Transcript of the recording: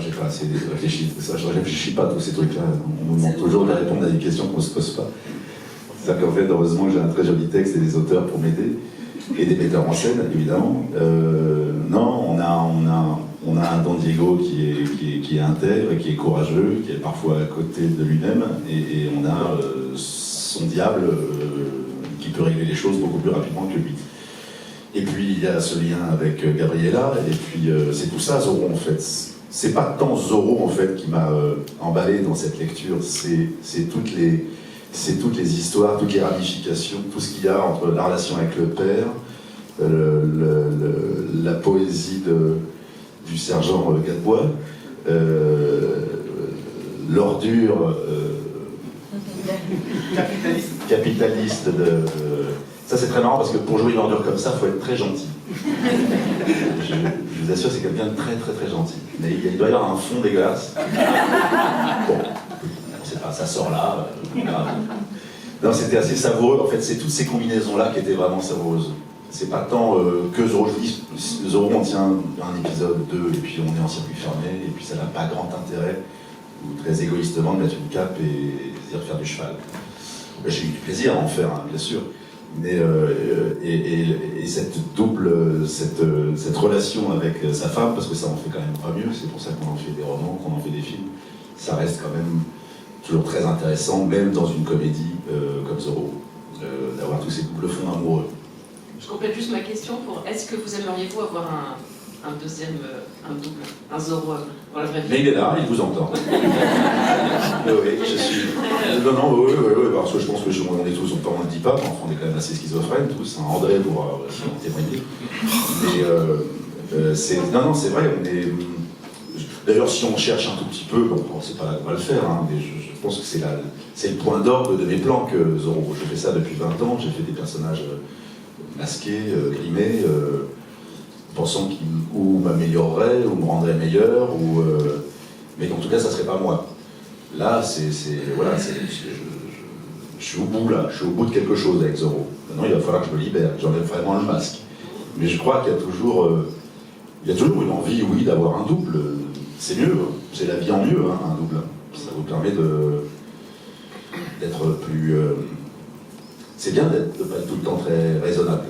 j'ai pas assez réfléchi. Ça, je réfléchis pas à tous ces trucs-là. On me demande toujours de répondre à des questions qu'on ne se pose pas. C'est-à-dire qu'en fait, heureusement, j'ai un très joli texte et des auteurs pour m'aider, et des metteurs en scène, évidemment. Non, on a un Don Diego qui est intègre, qui est courageux, qui est parfois à côté de lui-même, et on a son diable qui peut régler les choses beaucoup plus rapidement que lui. Et puis il y a ce lien avec Gabriella, et puis c'est tout ça, Zorro, en fait. C'est pas tant Zorro, en fait, qui m'a emballé dans cette lecture, c'est toutes les histoires, toutes les ramifications, tout ce qu'il y a entre la relation avec le père, la poésie du sergent Gadebois, l'ordure capitaliste de... Ça, c'est très marrant parce que pour jouer une ordure comme ça, il faut être très gentil. Je vous assure, c'est quelqu'un de très très très gentil. Mais il doit y avoir un fond dégueulasse. Bon, c'est pas, ça sort là. Non, c'était assez savoureux. En fait, c'est toutes ces combinaisons-là qui étaient vraiment savoureuses. C'est pas tant que Zorro. Je dis, Zorro, on tient un épisode, 2, et puis on est en circuit fermé, et puis ça n'a pas grand intérêt, ou très égoïstement, de mettre une cape et de dire faire du cheval. J'ai eu du plaisir à en faire, hein, bien sûr. Mais, et cette double, cette relation avec sa femme, parce que ça en fait quand même pas mieux, c'est pour ça qu'on en fait des romans, qu'on en fait des films, ça reste quand même toujours très intéressant, même dans une comédie comme Zorro, d'avoir tous ces doubles fonds amoureux. Je complète juste ma question pour est-ce que vous aimeriez-vous avoir un deuxième, un double, un Zorro dans la vraie vie? Mais il est là, il vous entend. Oui, je suis. Non, oui, parce que je pense que on est tous, on ne le dit pas, mais enfin, on est quand même assez schizophrènes tous. Hein. André pourra aussi en témoigner. Mais c'est vrai, on est. D'ailleurs, si on cherche un tout petit peu, bon, c'est pas là qu'on va le faire, hein, mais je pense que c'est le point d'orgue de mes plans que Zorro. Je fais ça depuis 20 ans, j'ai fait des personnages masqués, grimés, pensant ou m'améliorerait, ou me rendrait meilleur, mais en tout cas, ça serait pas moi. Là, voilà, je suis au bout, là, je suis au bout de quelque chose avec Zorro. Maintenant, il va falloir que je me libère, que j'enlève vraiment le masque. Mais je crois qu'il y a toujours une envie, oui, d'avoir un double. C'est mieux, c'est la vie en mieux, hein, un double. Ça vous permet d'être plus... c'est bien de ne pas être tout le temps très raisonnable.